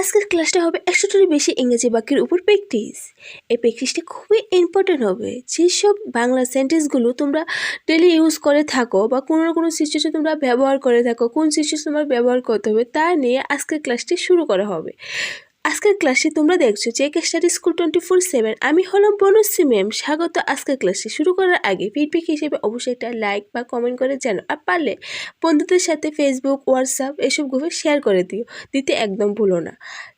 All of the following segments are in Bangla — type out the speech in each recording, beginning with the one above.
আজকের ক্লাসটা হবে 100টারও বেশি ইংরেজি বাক্যের উপর প্র্যাকটিস। এই প্র্যাকটিসটা খুবই ইম্পর্টেন্ট হবে। যেসব বাংলা সেন্টেন্সগুলো তোমরা ডেলি ইউজ করে থাকো বা কোনো না কোনো সিচুয়েশন তোমরা ব্যবহার করে থাকো, কোন সিচুয়েশন তোমার ব্যবহার করতে হবে তা নিয়ে আজকের ক্লাসটি শুরু করা হবে। আজকের ক্লাসে তোমরা দেখছো চেক স্টাডি স্কুল 24/7। আমি হলাম বনশ্রী ম্যাম। স্বাগত। আজকের ক্লাসে শুরু করার আগে ফিডব্যাক হিসেবে অবশ্যই একটা লাইক বা কমেন্ট করে জানো, আর পারলে বন্ধুদের সাথে ফেসবুক, হোয়াটসঅ্যাপ এসব গ্রুপে শেয়ার করে দিতে একদম ভুলো না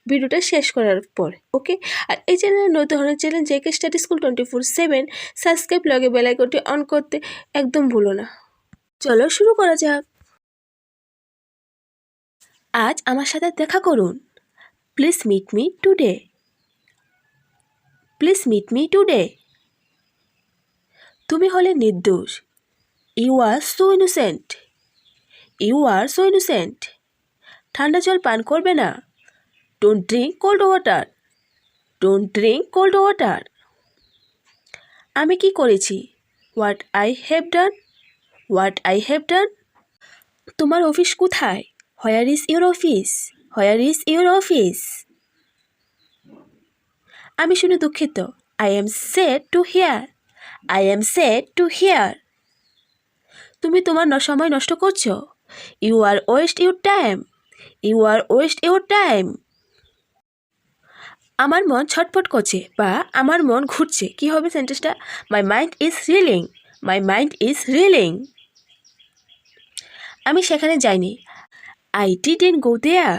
ভিডিওটা শেষ করার পর, ওকে? আর এই চ্যানেলে নতুন ধরনের channel check study school 24/7 subscribe লগে বেল আইকনটি অন করতে একদম ভুলো না। চলো শুরু করা যাক। আজ আমার সাথে দেখা করুন। Please meet me today. Please meet me today. তুমি হলে নির্দোষ। You are so innocent. You are so innocent. ঠান্ডা জল পান করবে না। Don't drink cold water. Don't drink cold water. আমি কি করেছি? What I have done. What I have done. তোমার অফিস কোথায়? Where is your office? Where is your office? আমি শুনে দুঃখিত। I am sad to hear. I am sad to hear. তুমি তোমার সময় নষ্ট করছো। You are waste your time. You are waste your time. আমার মন ছটফট করছে বা আমার মন ঘুরছে। কি হবে সেন্টেন্সটা? My mind is reeling. My mind is reeling. আমি সেখানে যাইনি। I didn't go there.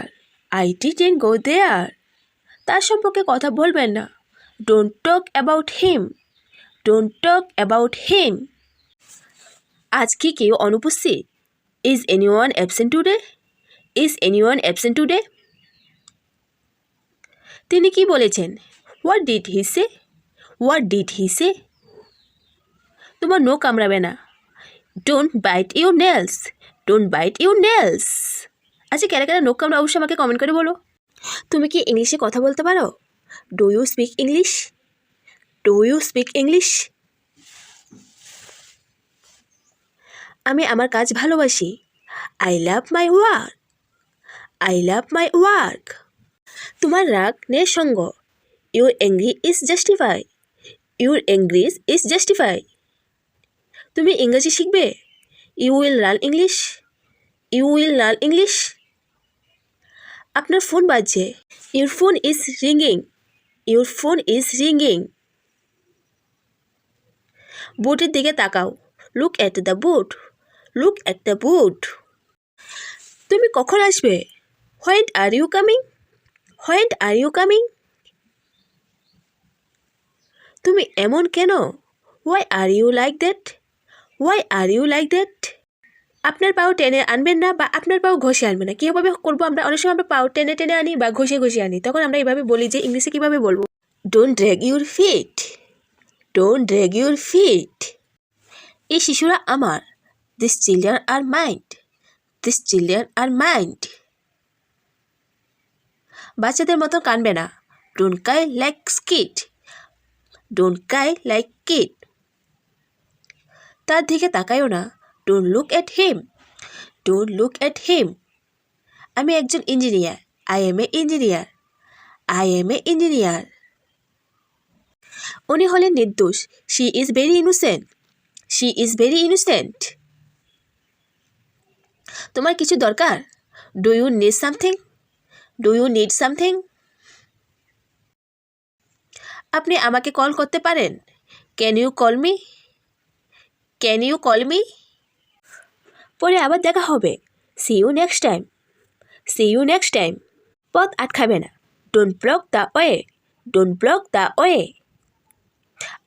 I didn't go there. তার সম্পর্কে কথা বলবেন না। Don't talk about him. Don't talk about him. আজ কি কেউ অনুপস্থিত? Is anyone absent today? Is anyone absent today? তিনি কি বলেছেন? What did he say? What did he say? তোমার নখ কামড়াবে না। Don't bite your nails. Don't bite your nails. আচ্ছা, কারা কারা নখ কামড়া অবশ্যই আমাকে কমেন্ট করে বলো। তুমি কি ইংলিশে কথা বলতে পারো? Do you speak English? Do you speak English? আমি আমার কাজ ভালোবাসি। I love my work. I love my work. তোমার রাগ নিঃসঙ্গ। Your anger is justified. Your anger is justified. তুমি ইংরেজি শিখবে। You will learn English. You will learn English. আপনার ফোন বাজছে। Your phone is ringing. Your phone is ringing. বোটের দিকে তাকাও। Look at the boat. Look at the boat. তুমি কখন আসবে? When are you coming? When are you coming? তুমি এমন কেন? Why are you like that? Why are you like that? আপনার পাও টেনে আনবেন না বা আপনার পাও ঘষে আনবেন না। কীভাবে করবো আমরা? অনেক সময় আমরা পাও টেনে টেনে আনি বা ঘষে ঘষে আনি, তখন আমরা এইভাবে বলি যে ইংলিশে কীভাবে বলবো? Don't drag your feet. Don't drag your feet. এই শিশুরা আমার। These children are mine. These children are mine. বাচ্চাদের মতো কানবে না। Don't cry like kid. Don't cry like kid. তার দিকে তাকায়ও না। Don't look at him. Don't look at him. আমি একজন engineer. I am a engineer. I am a engineer. উনি হলেন নির্দোষ। She is very innocent. She is very innocent. তোমার কিছু দরকার? Do you need something? Do you need something? আপনি আমাকে কল করতে পারেন। Can you call me? Can you call me? পরে আবার দেখা হবে। See you next time. See you next time. পথ আটকাবে না। Don't block the way. Don't block the way.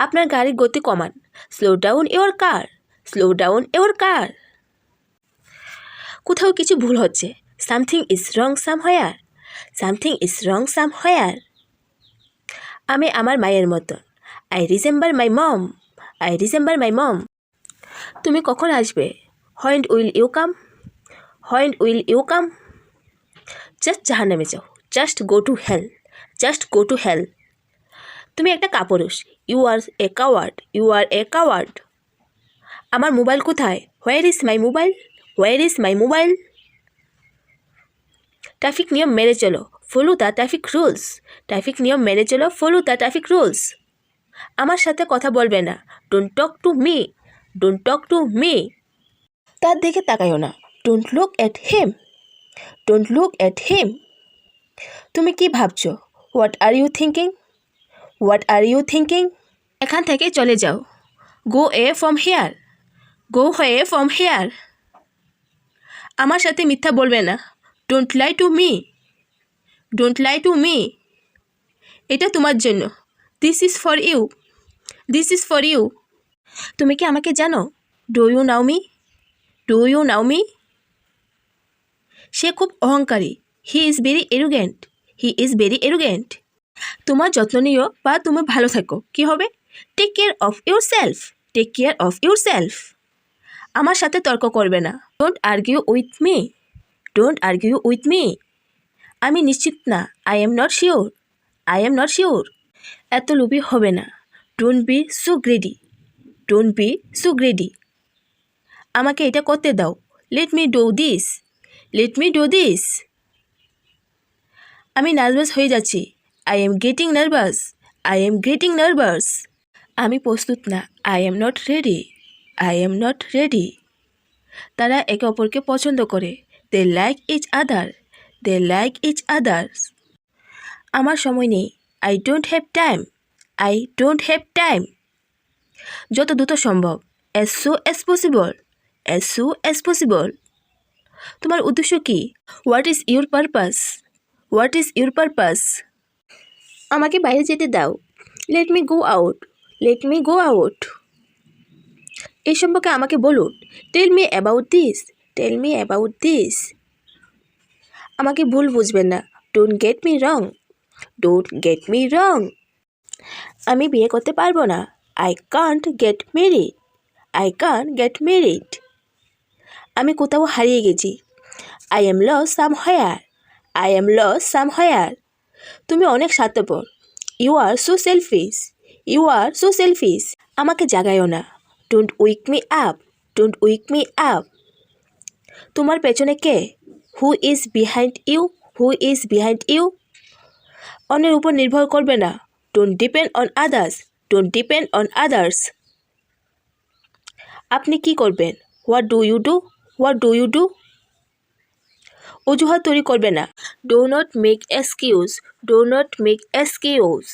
আপনার গাড়ির গতি কমান। Slow down your car. Slow down your car. কোথাও কিছু ভুল হচ্ছে। Something is wrong somewhere. Something is wrong somewhere. আমি আমার মায়ের মতন। I resemble my mom. I resemble my mom. তুমি কখন আসবে? When will you come? When will you come? Just জাহান্নামে যাও। Just go to hell. Just go to hell. তুমি একটা কাপুরুষ। You are a coward. You are a coward. আমার মোবাইল কোথায়? Where is my mobile? Where is my mobile? Traffic নিয়ম মেনে চলো। Follow the traffic rules. Traffic নিয়ম মেনে চলো, ফলো দ্য ট্রাফিক রুলস। আমার সাথে কথা বলবে না, don't talk to me, don't talk to me. তার দিকে তাকাইও না, don't look at him, don't look at him. তুমি কি ভাবছো? What are you thinking, what are you thinking. এখান থেকে চলে যাও, গো এ ফ্রম হেয়ার, গো হয়ে ফ্রম হেয়ার। আমার সাথে মিথ্যা বলবে না, don't lie to me, don't lie to me. এটা তোমার জন্য, this is for you, this is for you. তুমি কি আমাকে জানো? Do you know me, do you know me. সে খুব অহংকারী, he is very arrogant, he is very arrogant. তোমার যত্ন নিও বা তুমি ভালো থাকো, কি হবে? Take care of yourself, take care of yourself. আমার সাথে তর্ক করবে না, don't argue with me, don't argue with me. আমি নিশ্চিত না, I am not sure, I am not sure. এত লোভী হবে না, don't be so greedy, don't be so greedy. আমাকে এটা করতে দাও, let me do this, let me do this. আমি নার্ভাস হয়ে যাচ্ছি, I am getting nervous, I am getting nervous. আমি প্রস্তুত না, I am not ready, I am not ready. তারা একে অপরকে পছন্দ করে, they like each other, they like each others. আমার সময় নেই, I don't have time, I don't have time. যত দ্রুত সম্ভব, as so as possible, as so as possible. তোমার উদ্দেশ্য কী? What is your purpose, what is your purpose. আমাকে বাইরে যেতে দাও, let me go out, let me go out. এই সম্পর্কে আমাকে বলুন, tell me about this, tell me about this. আমাকে ভুল বুঝবেন না, don't get me wrong, don't get me wrong. আমি বিয়ে করতে পারবো না, I can't get married, I can't get married. আমি কোথাও হারিয়ে গেছি, I am loss somewhere, I am loss somewhere. তুমি অনেক স্বার্থপর, you are so selfish, you are so selfish. আমাকে জাগাইও না, don't wake me up, don't wake me up. তোমার পেছনে কে? Who is behind you, who is behind you. অন্যের উপর নির্ভর করবে না, don't depend on others, don't depend on others. আপনি কি করবেন? What do you do, what do you do. অজুহাত তৈরি করবে না, do not make excuse, do not make excuse.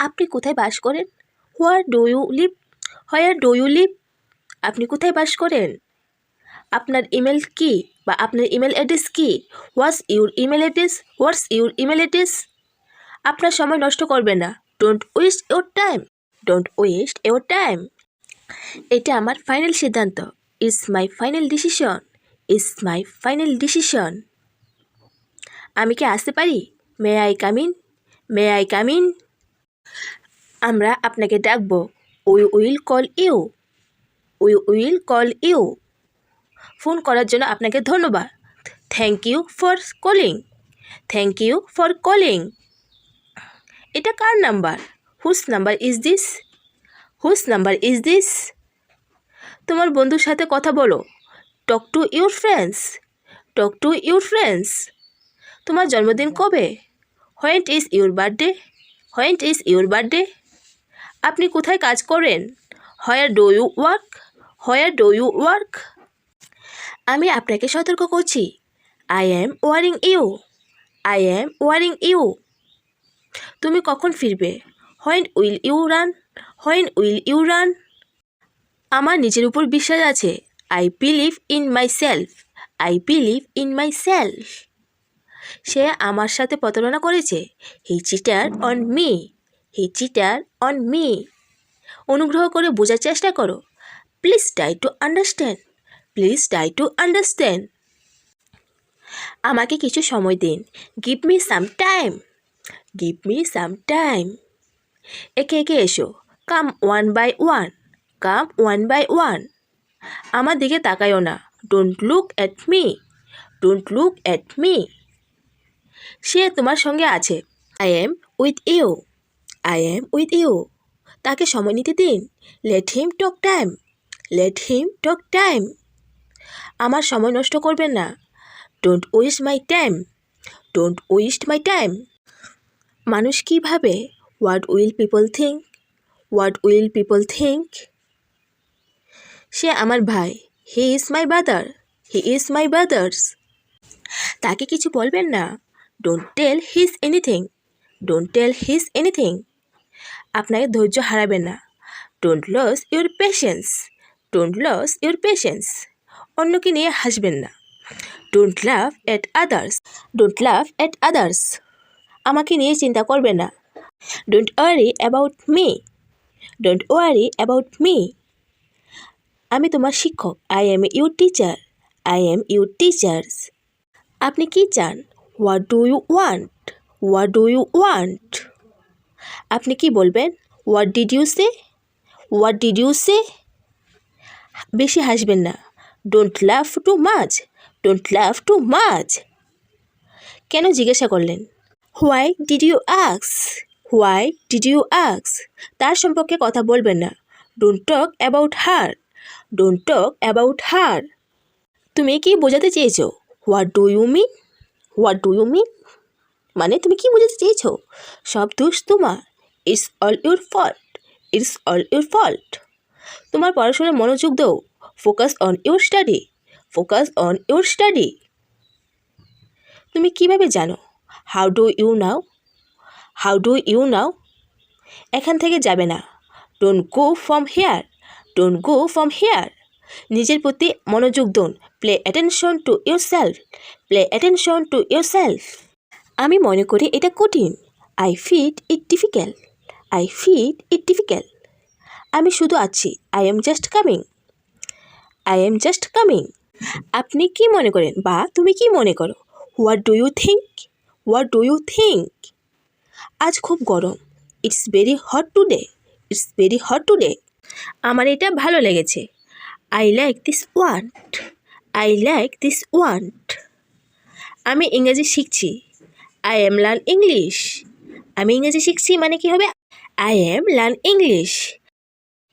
আপনি কোথায় বাস করেন? Where do you live, where do you live. আপনি কোথায় বাস করেন? আপনার ইমেল কি বা আপনার ইমেল অ্যাড্রেস কি? What's your email address, what's your email address. আপনার সময় নষ্ট করবে না, don't waste your time, don't waste your time. এটা আমার ফাইনাল সিদ্ধান্ত, it's my final decision, it's my final decision. আমি কি আসতে পারি? May I come in, may I come in. আমরা আপনাকে ডাকবো, we will call you, we will call you. Phone করার জন্য আপনাকে ধন্যবাদ, thank you for calling, thank you for calling. এটা কার নাম্বার? Whose number is this, whose number is this. তোমার বন্ধুর সাথে কথা বলো, talk to your friends, talk to your friends. তোমার জন্মদিন কবে? When is your birthday, when is your birthday. আপনি কোথায় কাজ করেন? Where do you work, where do you work. আমি আপনাকে সতর্ক করছি, I am warning you, I am warning you. তুমি কখন ফিরবে? When will you run, when will you run. আমার নিজের উপর বিশ্বাস আছে, I believe in myself, I believe in myself. সে আমার সাথে প্রতারণা করেছে, he cheated on me, he cheated on me. অনুগ্রহ করে বোঝার চেষ্টা করো, please try to understand, please try to understand. আমাকে কিছু সময় দিন, give me some time, give me some time. একে একে এসো, come one by one, come one by one. আমার দিকে তাকায়ও না, don't look at me, don't look at me. সে তোমার সঙ্গে আছে, I am with you, I am with you. তাকে সময় নিতে দিন, let him talk time, let him talk time. আমার সময় নষ্ট করবেন না, don't waste my time, don't waste my time. মানুষ কী ভাবে? What will people think? What will people think? সে আমার ভাই। He is my brother. He is my brothers. তাকে কিছু বলবেন না। Don't tell his anything. Don't tell his anything. আপনাকে ধৈর্য হারাবেন না। Don't loss your patience. Don't loss your patience. অন্যকে নিয়ে হাসবেন না। Don't love at others. Don't love at others. আমাকে নিয়ে চিন্তা করবেন না। Don't worry about me. Don't worry about me. আমি তোমার শিক্ষক। I am your teacher. I am your teachers. আপনি কি চান? What do you want? What do you want? আপনি কি বলবেন? What did you say? What did you say? বেশি হাসবেন না। Don't love too much. Don't love too much. কেন জিজ্ঞাসা করলেন? Why did you ask? Why did you ask? তার সম্পর্কে কথা বলবেন না। Don't talk about her. Don't talk about her. তুমি কি বোঝাতে চেয়েছো? What do you mean? What do you mean? মানে তুমি কি বোঝাতে চেয়েছো? সব দোষ তোমার। It's all your fault. It's all your fault. তোমার পড়াশোনায় মনোযোগ দাও। Focus on your study. Focus on your study. তুমি কিভাবে জানো? How do you know? How do you know? এখান থেকে যাবে না। Don't go from here. Don't go from here. নিজের প্রতি মনোযোগ দিন। Play attention to yourself. Play attention to yourself. আমি মনে করি এটা কঠিন। I fit it difficult. I fit it difficult. আমি শুধু আছি। I am just coming. I am just coming. আপনি কি মনে করেন বা তুমি কি মনে করো? What do you think? What do you think? আজ খুব গরম। It's very hot today. It's very hot today. আমার এটা ভালো লেগেছে। I like this want. I like this want. আমি ইংরেজি শিখছি। I am learn English. আমি ইংরেজি শিখছি মানে কি হবে? I am learn English.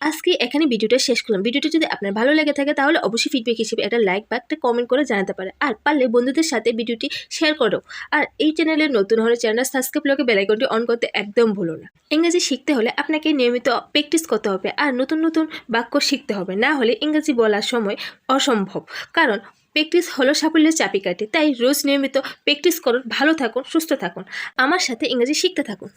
আজকে এখানে ভিডিওটা শেষ করলাম। ভিডিওটা যদি আপনার ভালো লেগে থাকে তাহলে অবশ্যই ফিডব্যাক হিসেবে একটা লাইক বা একটা কমেন্ট করে জানাতে পারে। আর পারলে বন্ধুদের সাথে ভিডিওটি শেয়ার করো। আর এই চ্যানেলে নতুন হলে চ্যানেল সাবস্ক্রাইব করে বেল আইকনটি অন করতে একদম ভুলো না। ইংরেজি শিখতে হলে আপনাকে নিয়মিত প্র্যাকটিস করতে হবে আর নতুন নতুন বাক্য শিখতে হবে। না হলে ইংরেজি বলার সময় অসম্ভব। কারণ প্র্যাকটিস হলো সাফল্যের চাবিকাঠি। তাই রোজ নিয়মিত প্র্যাকটিস করুন। ভালো থাকুন, সুস্থ থাকুন। আমার সাথে ইংরেজি শিখতে থাকুন।